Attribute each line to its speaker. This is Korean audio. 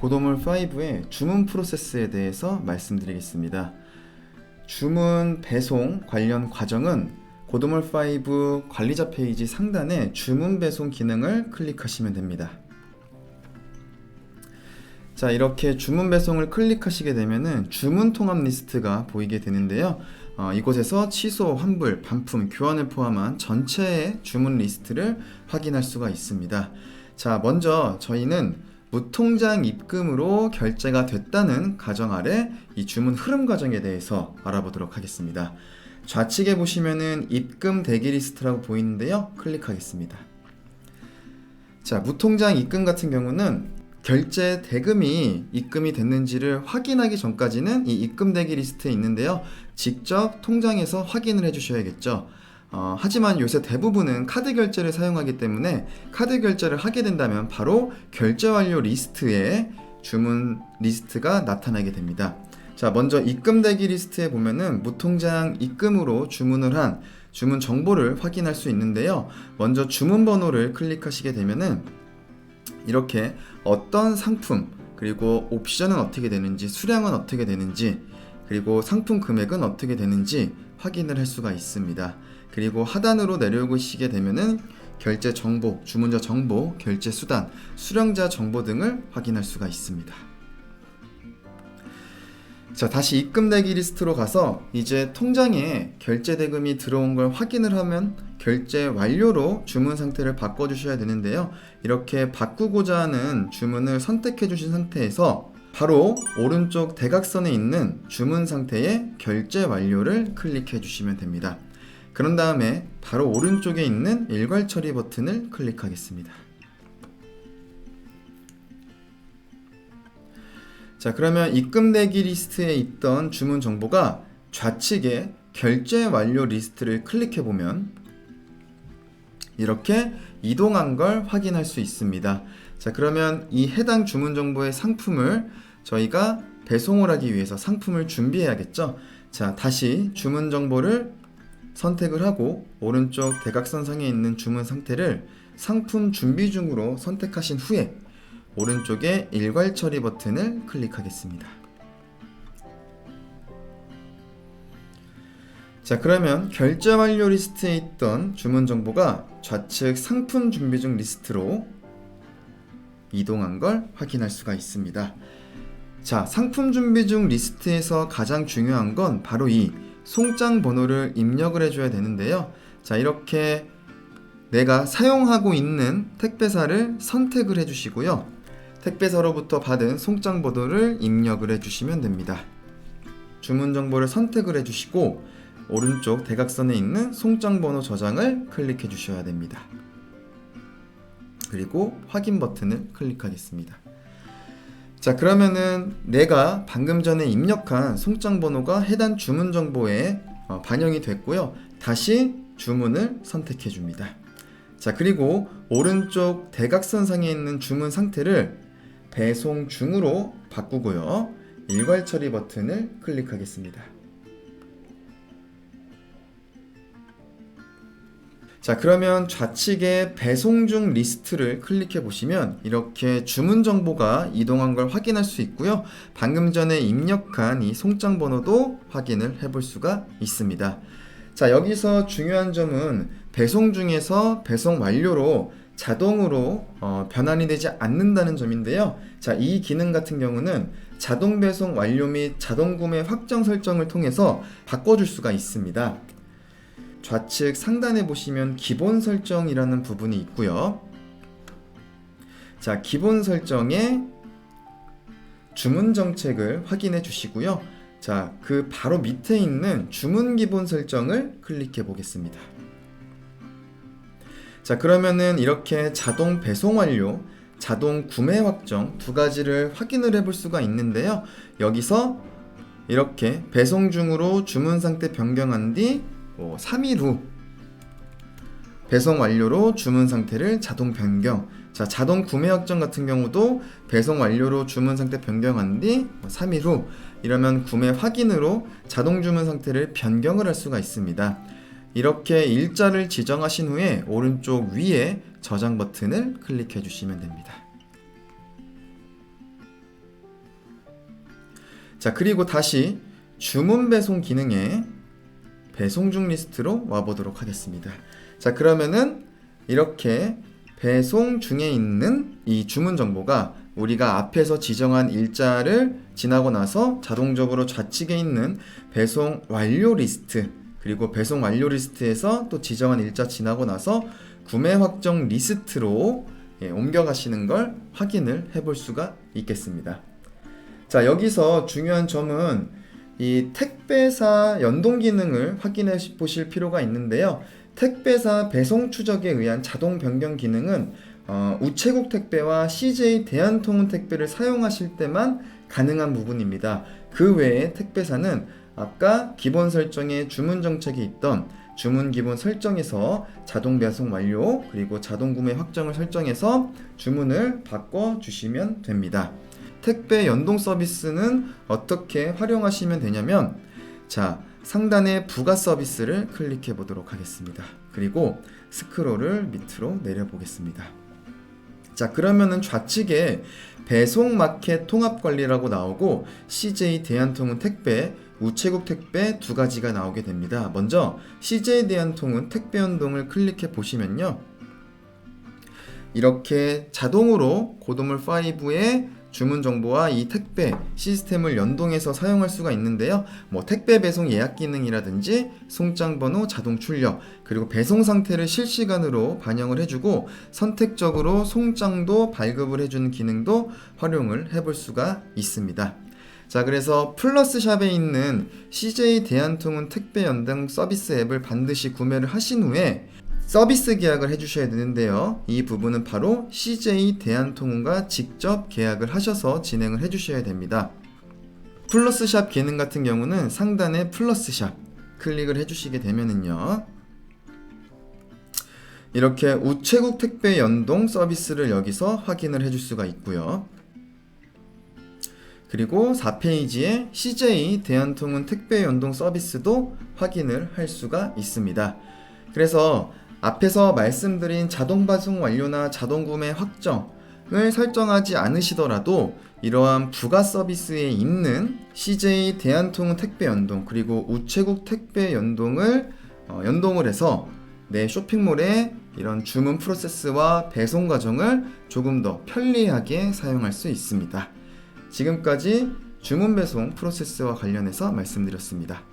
Speaker 1: 고도몰 5의 주문 프로세스에 대해서 말씀드리겠습니다. 주문 배송 관련 과정은 고도몰 5 관리자 페이지 상단에 주문 배송 기능을 클릭하시면 됩니다. 자, 이렇게 주문 배송을 클릭하시게 되면은 주문 통합 리스트가 보이게 되는데요. 이곳에서 취소, 환불, 반품, 교환을 포함한 전체의 주문 리스트를 확인할 수가 있습니다. 자, 먼저 저희는 무통장 입금으로 결제가 됐다는 가정 아래 이 주문 흐름 과정에 대해서 알아보도록 하겠습니다. 좌측에 보시면은 입금 대기 리스트라고 보이는데요. 클릭하겠습니다. 자, 무통장 입금 같은 경우는 결제 대금이 입금이 됐는지를 확인하기 전까지는 이 입금 대기 리스트에 있는데요. 직접 통장에서 확인을 해주셔야겠죠. 하지만 요새 대부분은 카드 결제를 사용하기 때문에 카드 결제를 하게 된다면 바로 결제 완료 리스트에 주문 리스트가 나타나게 됩니다. 자, 먼저 입금 대기 리스트에 보면은 무통장 입금으로 주문을 한 주문 정보를 확인할 수 있는데요. 먼저 주문 번호를 클릭하시게 되면은 이렇게 어떤 상품, 그리고 옵션은 어떻게 되는지, 수량은 어떻게 되는지, 그리고 상품 금액은 어떻게 되는지 확인을 할 수가 있습니다. 그리고 하단으로 내려오시게 되면은 결제 정보, 주문자 정보, 결제 수단, 수령자 정보 등을 확인할 수가 있습니다. 자, 다시 입금 대기 리스트로 가서 이제 통장에 결제 대금이 들어온 걸 확인을 하면 결제 완료로 주문 상태를 바꿔주셔야 되는데요. 이렇게 바꾸고자 하는 주문을 선택해 주신 상태에서 바로 오른쪽 대각선에 있는 주문 상태의 결제 완료를 클릭해 주시면 됩니다. 그런 다음에 바로 오른쪽에 있는 일괄 처리 버튼을 클릭하겠습니다. 자, 그러면 입금 대기 리스트에 있던 주문 정보가 좌측에 결제 완료 리스트를 클릭해 보면 이렇게 이동한 걸 확인할 수 있습니다. 자, 그러면 이 해당 주문 정보의 상품을 저희가 배송을 하기 위해서 상품을 준비해야겠죠. 자, 다시 주문 정보를 선택을 하고 오른쪽 대각선상에 있는 주문 상태를 상품 준비 중으로 선택하신 후에 오른쪽에 일괄 처리 버튼을 클릭하겠습니다. 자, 그러면 결제 완료 리스트에 있던 주문 정보가 좌측 상품 준비 중 리스트로 이동한 걸 확인할 수가 있습니다. 자, 상품 준비 중 리스트에서 가장 중요한 건 바로 이 송장 번호를 입력을 해줘야 되는데요. 자, 이렇게 내가 사용하고 있는 택배사를 선택을 해주시고요. 택배사로부터 받은 송장 번호를 입력을 해주시면 됩니다. 주문 정보를 선택을 해주시고 오른쪽 대각선에 있는 송장 번호 저장을 클릭해 주셔야 됩니다. 그리고 확인 버튼을 클릭하겠습니다. 자, 그러면은 내가 방금 전에 입력한 송장 번호가 해당 주문 정보에 반영이 됐고요. 다시 주문을 선택해 줍니다. 자, 그리고 오른쪽 대각선상에 있는 주문 상태를 배송 중으로 바꾸고요. 일괄 처리 버튼을 클릭하겠습니다. 자, 그러면 좌측에 배송 중 리스트를 클릭해 보시면 이렇게 주문 정보가 이동한 걸 확인할 수 있고요. 방금 전에 입력한 이 송장 번호도 확인을 해볼 수가 있습니다. 자, 여기서 중요한 점은 배송 중에서 배송 완료로 자동으로 변환이 되지 않는다는 점인데요. 자, 이 기능 같은 경우는 자동 배송 완료 및 자동 구매 확정 설정을 통해서 바꿔줄 수가 있습니다. 좌측 상단에 보시면 기본 설정이라는 부분이 있고요. 자, 기본 설정에 주문 정책을 확인해 주시고요. 자, 그 바로 밑에 있는 주문 기본 설정을 클릭해 보겠습니다. 자, 그러면은 이렇게 자동 배송 완료, 자동 구매 확정 두 가지를 확인을 해볼 수가 있는데요. 여기서 이렇게 배송 중으로 주문 상태 변경한 뒤 3일 후 배송 완료로 주문 상태를 자동 변경. 자, 자동 구매 확정 같은 경우도 배송 완료로 주문 상태 변경한 뒤 3일 후 이러면 구매 확인으로 자동 주문 상태를 변경을 할 수가 있습니다. 이렇게 일자를 지정하신 후에 오른쪽 위에 저장 버튼을 클릭해 주시면 됩니다. 자, 그리고 다시 주문 배송 기능에 배송 중 리스트로 와보도록 하겠습니다. 자, 그러면은 이렇게 배송 중에 있는 이 주문 정보가 우리가 앞에서 지정한 일자를 지나고 나서 자동적으로 좌측에 있는 배송 완료 리스트, 그리고 배송 완료 리스트에서 또 지정한 일자 지나고 나서 구매 확정 리스트로 옮겨가시는 걸 확인을 해볼 수가 있겠습니다. 자, 여기서 중요한 점은 이 택배사 연동 기능을 확인해 보실 필요가 있는데요. 택배사 배송 추적에 의한 자동 변경 기능은 우체국 택배와 CJ 대한통운 택배를 사용하실 때만 가능한 부분입니다. 그 외에 택배사는 아까 기본 설정에 주문 정책이 있던 주문 기본 설정에서 자동 배송 완료 그리고 자동 구매 확정을 설정해서 주문을 바꿔 주시면 됩니다. 택배 연동 서비스는 어떻게 활용하시면 되냐면, 자, 상단의 부가 서비스를 클릭해 보도록 하겠습니다. 그리고 스크롤을 밑으로 내려 보겠습니다. 자, 그러면은 좌측에 배송 마켓 통합 관리라고 나오고 CJ 대한통운 택배, 우체국 택배 두 가지가 나오게 됩니다. 먼저 CJ 대한통운 택배 연동을 클릭해 보시면요, 이렇게 자동으로 고도물 5의 주문 정보와 이 택배 시스템을 연동해서 사용할 수가 있는데요. 택배 배송 예약 기능이라든지 송장 번호 자동 출력, 그리고 배송 상태를 실시간으로 반영을 해주고 선택적으로 송장도 발급을 해주는 기능도 활용을 해볼 수가 있습니다. 자, 그래서 플러스샵에 있는 CJ 대한통운 택배 연동 서비스 앱을 반드시 구매를 하신 후에 서비스 계약을 해주셔야 되는데요. 이 부분은 바로 CJ 대한통운과 직접 계약을 하셔서 진행을 해주셔야 됩니다. 플러스샵 기능 같은 경우는 상단에 플러스샵 클릭을 해주시게 되면은요, 이렇게 우체국 택배 연동 서비스를 여기서 확인을 해줄 수가 있고요. 그리고 4페이지에 CJ 대한통운 택배 연동 서비스도 확인을 할 수가 있습니다. 그래서 앞에서 말씀드린 자동 배송 완료나 자동 구매 확정을 설정하지 않으시더라도 이러한 부가 서비스에 있는 CJ 대한통운 택배 연동 그리고 우체국 택배 연동을 연동을 해서 내 쇼핑몰의 이런 주문 프로세스와 배송 과정을 조금 더 편리하게 사용할 수 있습니다. 지금까지 주문 배송 프로세스와 관련해서 말씀드렸습니다.